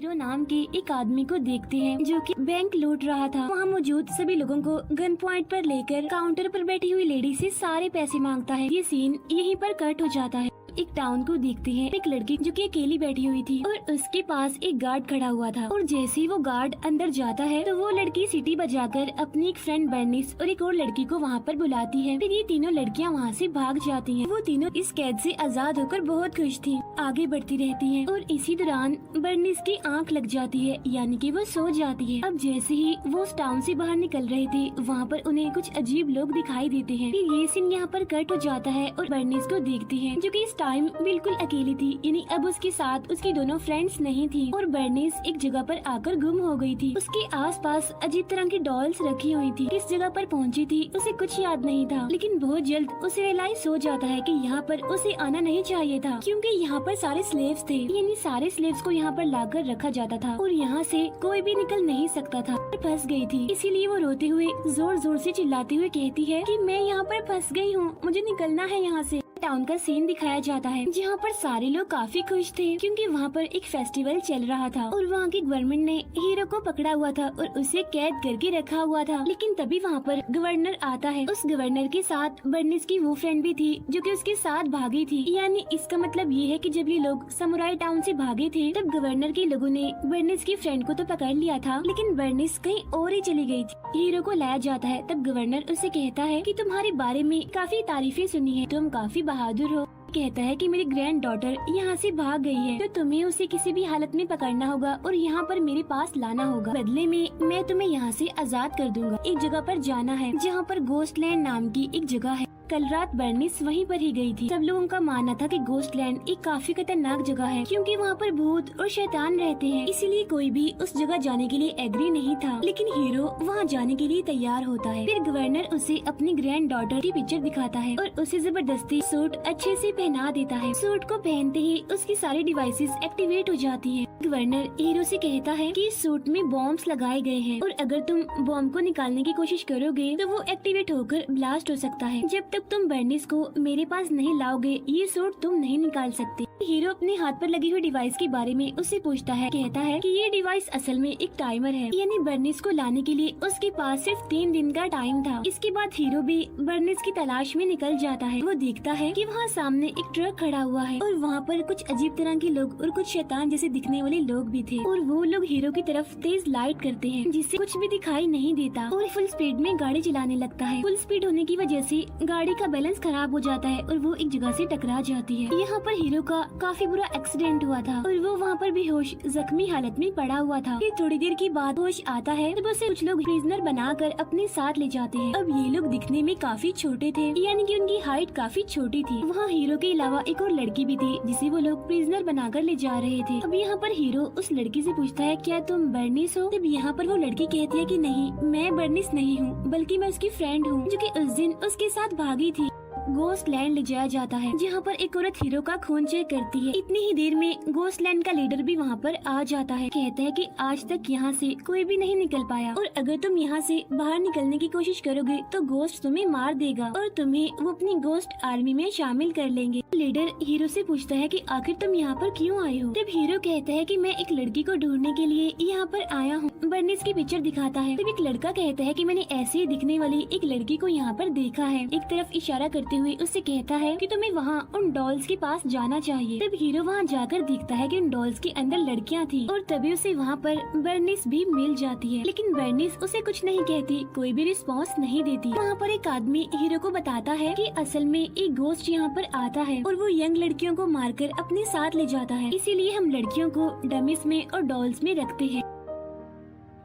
Hero नाम के एक आदमी को देखते हैं जो कि बैंक लूट रहा था। वहाँ मौजूद सभी लोगों को गन पॉइंट पर लेकर काउंटर पर बैठी हुई लेडी से सारे पैसे मांगता है। ये सीन यहीं पर कट हो जाता है। एक टाउन को देखते हैं, एक लड़की जो कि अकेली बैठी हुई थी और उसके पास एक गार्ड खड़ा हुआ था और जैसे ही वो गार्ड अंदर जाता है तो वो लड़की सीटी बजाकर अपनी एक फ्रेंड बर्निस और एक और लड़की को वहाँ पर बुलाती है। फिर ये तीनों लड़कियाँ वहाँ से भाग जाती हैं। वो तीनों इस कैद से आजाद होकर बहुत खुश थी, आगे बढ़ती रहती हैं और इसी दौरान बर्निस की आंख लग जाती है, यानी कि वो सो जाती है। अब जैसे ही वो उस टाउन से बाहर निकल रहे थे वहाँ पर उन्हें कुछ अजीब लोग दिखाई देते हैं। फिर ये सीन यहाँ पर कट हो जाता है और बर्निस को देखती है जो कि इस टाइम बिल्कुल अकेली थी, यानी अब उसके साथ उसकी दोनों फ्रेंड्स नहीं थी और बर्निस एक जगह पर आकर गुम हो गई थी। उसके आसपास अजीब तरह की डॉल्स रखी हुई थी। किस जगह पर पहुंची थी उसे कुछ याद नहीं था, लेकिन बहुत जल्द उसे रियलाइज हो जाता है कि यहाँ पर उसे आना नहीं चाहिए था क्योंकि यहाँ पर सारे स्लेव्स थे, यानी सारे स्लेव्स को यहाँ पर लाकर रखा जाता था और यहाँ से कोई भी निकल नहीं सकता था। फंस गई थी, इसीलिए वो रोते हुए जोर जोर से चिल्लाते हुए कहती है कि मैं यहाँ पर फंस गई हूँ, मुझे निकलना है यहाँ से। टाउन का सीन दिखाया जाता है जहाँ पर सारे लोग काफी खुश थे क्योंकि वहाँ पर एक फेस्टिवल चल रहा था और वहाँ की गवर्नमेंट ने हीरो को पकड़ा हुआ था और उसे कैद करके रखा हुआ था। लेकिन तभी वहाँ पर गवर्नर आता है। उस गवर्नर के साथ बर्निस की वो फ्रेंड भी थी जो कि उसके साथ भागी थी, यानी इसका मतलब ये है कि जब ये लोग समुराई टाउन से भागे थे तब गवर्नर के लोगों ने बर्निस की फ्रेंड को तो पकड़ लिया था, लेकिन बर्निस कहीं और ही चली गई थी। हीरो को लाया जाता है, तब गवर्नर उसे कहता है कि तुम्हारे बारे में काफी तारीफें सुनी है, तुम काफी बहादुर हो। कहता है कि मेरी ग्रैंड डॉटर यहाँ से भाग गई है तो तुम्हें उसे किसी भी हालत में पकड़ना होगा और यहाँ पर मेरे पास लाना होगा। बदले में मैं तुम्हें यहाँ से आजाद कर दूंगा। एक जगह पर जाना है जहाँ पर गोस्टलैंड नाम की एक जगह है। कल रात बर्निस वहीं पर ही गई थी। सब लोगों का मानना था कि गोस्टलैंड एक काफी खतरनाक जगह है क्योंकि वहाँ पर भूत और शैतान रहते हैं, इसीलिए कोई भी उस जगह जाने के लिए एग्री नहीं था। लेकिन हीरो वहाँ जाने के लिए तैयार होता है। फिर गवर्नर उसे अपनी ग्रैंड डॉटर की पिक्चर दिखाता है और उसे जबरदस्ती सूट अच्छे से पहना देता है। सूट को पहनते ही उसकी सारी डिवाइसेस एक्टिवेट हो जाती है। गवर्नर हीरो से कहता है कि इस सूट में बॉम्ब्स लगाए गए हैं और अगर तुम बॉम्ब को निकालने की कोशिश करोगे तो वो एक्टिवेट होकर ब्लास्ट हो सकता है। जब तक तुम बर्निस को मेरे पास नहीं लाओगे ये सूट तुम नहीं निकाल सकते। हीरो अपने हाथ पर लगी हुई डिवाइस के बारे में उससे पूछता है। कहता है कि ये डिवाइस असल में एक टाइमर है, यानी बर्निस को लाने के लिए उसके पास सिर्फ 3 दिन का टाइम था। इसके बाद हीरो भी बर्निस की तलाश में निकल जाता है। वो देखता है कि वहाँ सामने एक ट्रक खड़ा हुआ है और वहाँ पर कुछ अजीब तरह के लोग और कुछ शैतान जैसे दिखने वाले लोग भी थे और वो लोग हीरो की तरफ तेज लाइट करते हैं जिससे कुछ भी दिखाई नहीं देता और फुल स्पीड में गाड़ी चलाने लगता है। फुल स्पीड होने की वजह से गाड़ी का बैलेंस खराब हो जाता है और वो एक जगह से टकरा जाती है। यहाँ पर हीरो का काफी बुरा एक्सीडेंट हुआ था और वो वहाँ पर बेहोश जख्मी हालत में पड़ा हुआ था। फिर थोड़ी देर के बाद होश आता है तब उसे कुछ लोग प्रिजनर बनाकर अपने साथ ले जाते हैं। अब ये लोग दिखने में काफी छोटे थे, यानी कि उनकी हाइट काफी छोटी थी। वहाँ हीरो के अलावा एक और लड़की भी थी जिसे वो लोग प्रिजनर बनाकर ले जा रहे थे। अब यहाँ पर हीरो उस लड़की से पूछता है क्या तुम बर्निस हो? तब यहाँ पर वो लड़की कहती है कि नहीं, मैं बर्निस नहीं हूँ बल्कि मैं उसकी फ्रेंड हूँ जो कि उस दिन उसके साथ भागी थी। गोस्टलैंड ले जाया जाता है जहाँ पर एक औरत हीरो का खून चेक करती है। इतनी ही देर में गोस्टलैंड का लीडर भी वहाँ पर आ जाता है। कहता है कि आज तक यहाँ से कोई भी नहीं निकल पाया और अगर तुम यहाँ से बाहर निकलने की कोशिश करोगे तो गोस्ट तुम्हें मार देगा और तुम्हें वो अपनी गोस्ट आर्मी में शामिल कर लेंगे। लीडर हीरो से पूछता है कि आखिर तुम यहाँ पर क्यों आए हो? तब हीरो कहता है कि मैं एक लड़की को ढूंढने के लिए यहाँ पर आया हूँ। बर्निस की पिक्चर दिखाता है। तब एक लड़का कहता है कि मैंने ऐसे ही दिखने वाली एक लड़की को यहाँ पर देखा है। एक तरफ इशारा करते हुए उससे कहता है कि तुम्हें वहाँ उन डॉल्स के पास जाना चाहिए। तब हीरो वहाँ जाकर देखता है कि उन डॉल्स के अंदर लड़कियाँ थी और तभी उसे वहाँ पर बर्निस भी मिल जाती है, लेकिन बर्निस उसे कुछ नहीं कहती, कोई भी रिस्पॉन्स नहीं देती। वहाँ पर एक आदमी हीरो को बताता है कि असल में एक घोस्ट यहाँ पर आता है और वो यंग लड़कियों को मारकर अपने साथ ले जाता है, इसीलिए हम लड़कियों को डमिस में और डॉल्स में रखते हैं।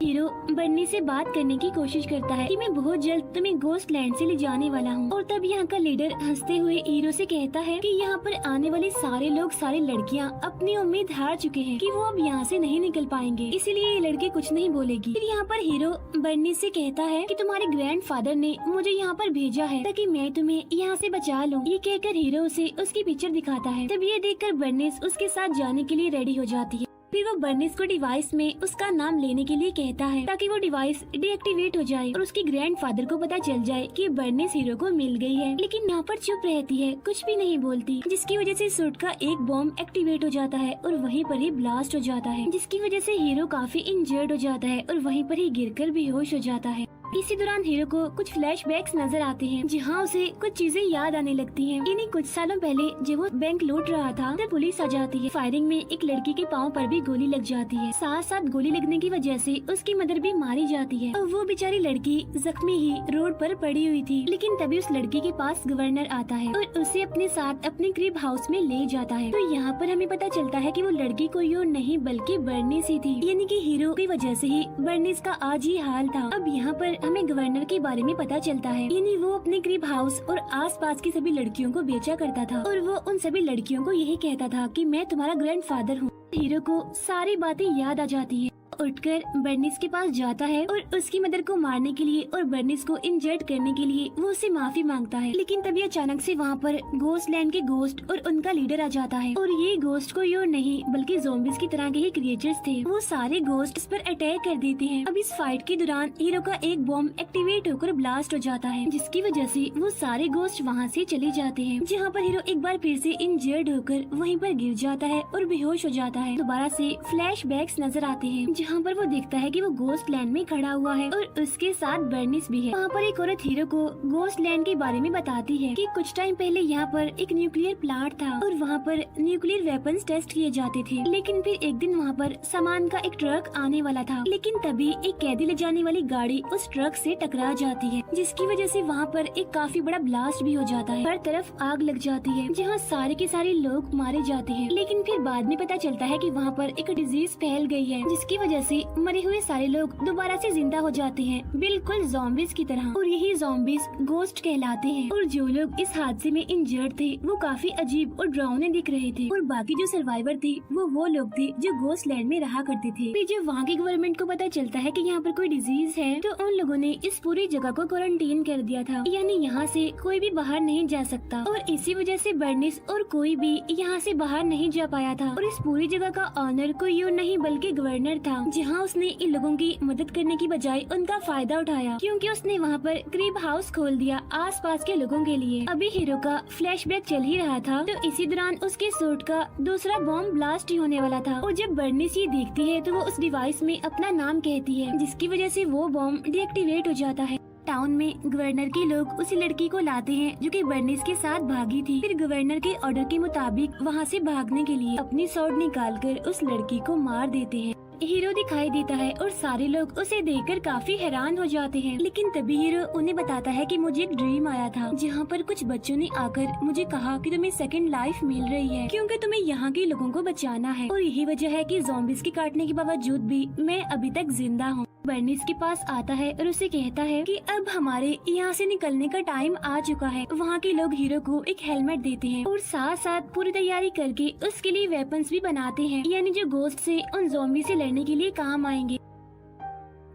हीरो बर्नी से बात करने की कोशिश करता है कि मैं बहुत जल्द तुम्हें गोस्टलैंड से ले जाने वाला हूँ और तब यहाँ का लीडर हंसते हुए हीरो से कहता है कि यहाँ पर आने वाले सारे लोग, सारी लड़कियाँ अपनी उम्मीद हार चुके हैं कि वो अब यहाँ से नहीं निकल पाएंगे, इसीलिए ये लड़की कुछ नहीं बोलेगी। फिर यहाँ पर हीरो बर्नी से कहता है कि तुम्हारे ग्रैंडफादर ने मुझे यहाँ पर भेजा है ताकि मैं तुम्हें यहाँ से बचा लूँ। ये कहकर हीरो उसे उसकी पिक्चर दिखाता है। तब ये देखकर बर्निस उसके साथ जाने के लिए रेडी हो जाती है। फिर वो बर्निस को डिवाइस में उसका नाम लेने के लिए कहता है ताकि वो डिवाइस डीएक्टिवेट हो जाए और उसके ग्रैंडफादर को पता चल जाए कि बर्निस हीरो को मिल गई है। लेकिन यहाँ पर चुप रहती है, कुछ भी नहीं बोलती, जिसकी वजह से सूट का एक बॉम्ब एक्टिवेट हो जाता है और वहीं पर ही ब्लास्ट हो जाता है, जिसकी वजह से हीरो काफी इंजर्ड हो जाता है और वहीं पर ही गिरकर बेहोश हो जाता है। इसी दौरान हीरो को कुछ फ्लैशबैक्स नजर आते हैं जहाँ उसे कुछ चीजें याद आने लगती हैं। यानी कुछ सालों पहले जब वो बैंक लूट रहा था तब पुलिस आ जाती है। फायरिंग में एक लड़की के पाँव पर भी गोली लग जाती है। साथ साथ गोली लगने की वजह से उसकी मदर भी मारी जाती है और वो बेचारी लड़की जख्मी ही रोड पर पड़ी हुई थी। लेकिन तभी उस लड़की के पास गवर्नर आता है और उसे अपने साथ अपने क्रिब हाउस में ले जाता है। तो यहाँ पर हमें पता चलता है कि वो लड़की कोई और नहीं बल्कि बर्निस ही थी, यानी कि हीरो की वजह से ही बर्निस का आज ही हाल था। अब यहाँ पर हमें गवर्नर के बारे में पता चलता है, यानी वो अपने क्रिब हाउस और आसपास की सभी लड़कियों को बेचा करता था और वो उन सभी लड़कियों को यही कहता था कि मैं तुम्हारा ग्रैंडफादर हूँ। हीरो को सारी बातें याद आ जाती है, उठकर बर्निस के पास जाता है और उसकी मदर को मारने के लिए और बर्निस को इंजर्ड करने के लिए वो उससे माफी मांगता है। लेकिन तभी अचानक से वहाँ पर घोस्ट लैंड के घोस्ट और उनका लीडर आ जाता है और ये घोस्ट कोई और नहीं बल्कि ज़ॉम्बीज़ की तरह के ही क्रिएचर्स थे। वो सारे घोस्ट इस पर अटैक कर देते हैं। अब इस फाइट के दौरान हीरो का एक बॉम्ब एक्टिवेट होकर ब्लास्ट हो जाता है, जिसकी वजह से वो सारे घोस्ट वहाँ से चले जाते हैं, जहाँ पर हीरो एक बार फिर से इंजर्ड होकर वहीं पर गिर जाता है और बेहोश हो जाता है। दोबारा से फ्लैशबैक्स नजर आते हैं जहाँ पर वो देखता है कि वो घोस्ट लैंड में खड़ा हुआ है और उसके साथ बर्निस भी है। वहाँ पर एक औरत हीरो को घोस्ट लैंड के बारे में बताती है कि कुछ टाइम पहले यहाँ पर एक न्यूक्लियर प्लांट था और वहाँ पर न्यूक्लियर वेपन्स टेस्ट किए जाते थे। लेकिन फिर एक दिन वहाँ पर सामान का एक ट्रक आने वाला था, लेकिन तभी एक कैदी ले जाने वाली गाड़ी उस ट्रक से टकरा जाती है, जिसकी वजह से वहाँ पर एक काफी बड़ा ब्लास्ट भी हो जाता है। हर तरफ आग लग जाती है जहाँ सारे के सारे लोग मारे जाते हैं। लेकिन फिर बाद में पता चलता है कि वहाँ पर एक डिजीज फैल गई है, जिसकी वजह से मरे हुए सारे लोग दोबारा से जिंदा हो जाते हैं, बिल्कुल ज़ॉम्बीज़ की तरह। और यही ज़ॉम्बीज़ घोस्ट कहलाते हैं। और जो लोग इस हादसे में इंजर्ड थे वो काफी अजीब और डरावने दिख रहे थे और बाकी जो सर्वाइवर थे वो लोग थे जो घोस्ट लैंड में रहा करते थे। फिर जब वहाँ की गवर्नमेंट को पता चलता है कि यहाँ पर कोई डिजीज है तो उन लोगों ने इस पूरी जगह को क्वारंटीन कर दिया था, यानी यहाँ से कोई भी बाहर नहीं जा सकता। और इसी वजह से बर्निस और कोई भी यहाँ से बाहर नहीं जा पाया था। और इस पूरी जगह का ऑनर कोई और नहीं बल्कि गवर्नर था, जहाँ उसने इन लोगों की मदद करने की बजाय उनका फायदा उठाया, क्योंकि उसने वहाँ पर क्रिब हाउस खोल दिया आसपास के लोगों के लिए। अभी हीरो का फ्लैशबैक चल ही रहा था तो इसी दौरान उसके सूट का दूसरा बॉम्ब ब्लास्ट ही होने वाला था। और जब बर्निस ये देखती है तो वो उस डिवाइस में अपना नाम कहती है, जिसकी वजह से वो बॉम्ब डीएक्टिवेट हो जाता है। टाउन में गवर्नर के लोग उसी लड़की को लाते हैं जो कि बर्निस के साथ भागी थी। फिर गवर्नर के ऑर्डर के मुताबिक वहाँ से भागने के लिए अपनी स्वॉर्ड निकालकर उस लड़की को मार देते हैं। हीरो दिखाई देता है और सारे लोग उसे देखकर काफी हैरान हो जाते हैं। लेकिन तभी हीरो उन्हें बताता है कि मुझे एक ड्रीम आया था जहाँ पर कुछ बच्चों ने आकर मुझे कहा कि तुम्हें सेकंड लाइफ मिल रही है क्योंकि तुम्हें यहाँ के लोगों को बचाना है। और यही वजह है कि ज़ॉम्बीज़ के काटने के बावजूद भी मैं अभी तक जिंदा हूँ। बर्निस के पास आता है और उसे कहता है कि अब हमारे यहाँ से निकलने का टाइम आ चुका है। वहाँ के लोग हीरो को एक हेलमेट देते हैं और साथ साथ पूरी तैयारी करके उसके लिए वेपन्स भी बनाते हैं, यानी जो घोस्ट से उन ज़ॉम्बी से लड़ने के लिए काम आएंगे।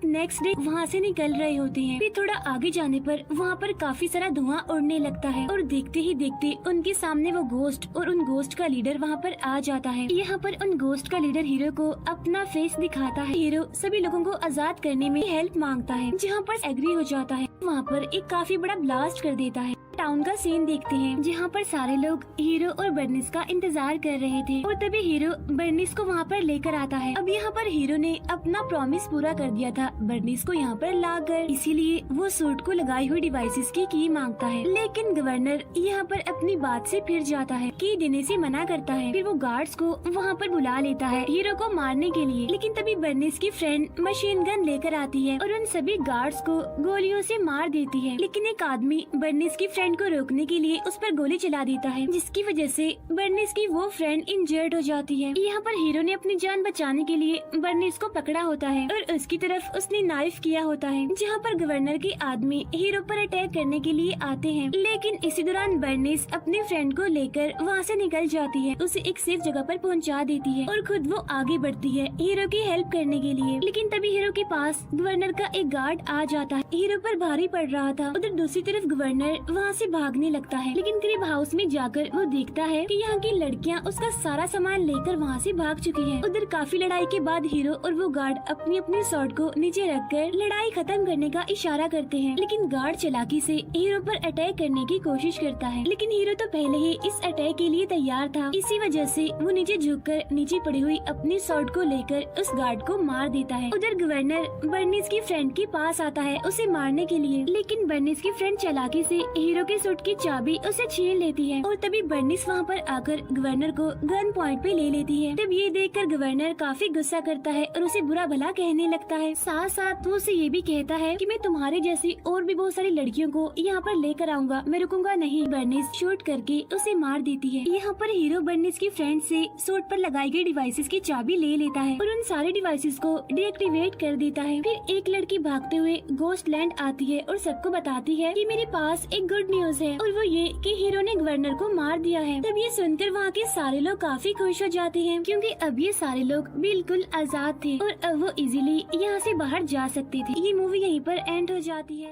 नेक्स्ट डे वहाँ से निकल रहे होते हैं। फिर थोड़ा आगे जाने पर वहाँ पर काफी सारा धुआं उड़ने लगता है और देखते ही देखते उनके सामने वो घोस्ट और उन घोस्ट का लीडर वहाँ पर आ जाता है। यहाँ पर उन घोस्ट का लीडर हीरो को अपना फेस दिखाता है। हीरो सभी लोगों को आजाद करने में हेल्प मांगता है, जहाँ पर एग्री हो जाता है। वहाँ पर एक काफी बड़ा ब्लास्ट कर देता है। टाउन का सीन देखते हैं जहाँ पर सारे लोग हीरो और बर्निस का इंतजार कर रहे थे और तभी हीरो बर्निस को वहाँ पर लेकर आता है। अब यहाँ पर हीरो ने अपना प्रॉमिस पूरा कर दिया था बर्निस को यहाँ पर लाकर, इसीलिए वो सूट को लगाई हुई डिवाइसेस की मांगता है। लेकिन गवर्नर यहाँ पर अपनी बात से फिर जाता है, की देने से मना करता है। फिर वो गार्ड्स को वहाँ पर बुला लेता है हीरो को मारने के लिए। लेकिन तभी बर्निस की फ्रेंड मशीन गन लेकर आती है और उन सभी गार्ड्स को गोलियों से मार देती है। लेकिन एक आदमी बर्निस की फ्रेंड को रोकने के लिए उस पर गोली चला देता है, जिसकी वजह से बर्निस की वो फ्रेंड इंजर्ड हो जाती है। यहाँ पर हीरो ने अपनी जान बचाने के लिए बर्निस को पकड़ा होता है और उसकी तरफ उसने नाइफ किया होता है, जहाँ पर गवर्नर के आदमी हीरो पर अटैक करने के लिए आते हैं। लेकिन इसी दौरान बर्निस अपने फ्रेंड को लेकर वहाँ से निकल जाती है, उसे एक सेफ जगह पर पहुँचा देती है और खुद वो आगे बढ़ती है हीरो की हेल्प करने के लिए। लेकिन तभी हीरो के पास गवर्नर का एक गार्ड आ जाता है। हीरो पर भारी पड़ रहा था। उधर दूसरी तरफ गवर्नर वहाँ से भागने लगता है, लेकिन क्रिब हाउस में जाकर वो देखता है कि यहाँ की लड़कियाँ उसका सारा सामान लेकर वहाँ से भाग चुकी हैं। उधर काफी लड़ाई के बाद हीरो और वो गार्ड अपनी अपनी शॉट को नीचे रखकर लड़ाई खत्म करने का इशारा करते हैं, लेकिन गार्ड चालाकी से हीरो पर अटैक करने की कोशिश करता है, लेकिन हीरो तो पहले ही इस अटैक के लिए तैयार था। इसी वजह से वो नीचे झुककर नीचे पड़ी हुई अपनी शॉट को लेकर उस गार्ड को मार देता है। उधर गवर्नर बर्निस की फ्रेंड के पास आता है उसे मारने के लिए, लेकिन बर्निस की फ्रेंड चालाकी से हीरो के सूट की चाबी उसे छीन लेती है और तभी बर्निस वहाँ पर आकर गवर्नर को गन पॉइंट पे ले लेती है। तब ये देखकर गवर्नर काफी गुस्सा करता है और उसे बुरा भला कहने लगता है। साथ साथ वो उसे ये भी कहता है कि मैं तुम्हारे जैसी और भी बहुत सारी लड़कियों को यहाँ पर लेकर आऊंगा, मैं रुकूंगा नहीं। बर्निस शूट करके उसे मार देती है। यहाँ पर हीरो बर्निस की फ्रेंड से सूट पर लगाई गई डिवाइसेस की चाबी ले लेता है और उन सारे डिवाइसेस को डीएक्टिवेट कर देता है। फिर एक लड़की भागते हुए घोस्ट लैंड आती है और सबको बताती है कि मेरे पास एक गुड न्यूज है, और वो ये कि हीरो ने गवर्नर को मार दिया है। तब ये सुनकर वहाँ के सारे लोग काफी खुश हो जाते हैं, क्योंकि अब ये सारे लोग बिल्कुल आजाद थे और अब वो इजीली यहाँ से बाहर जा सकते थे। ये मूवी यहीं पर एंड हो जाती है।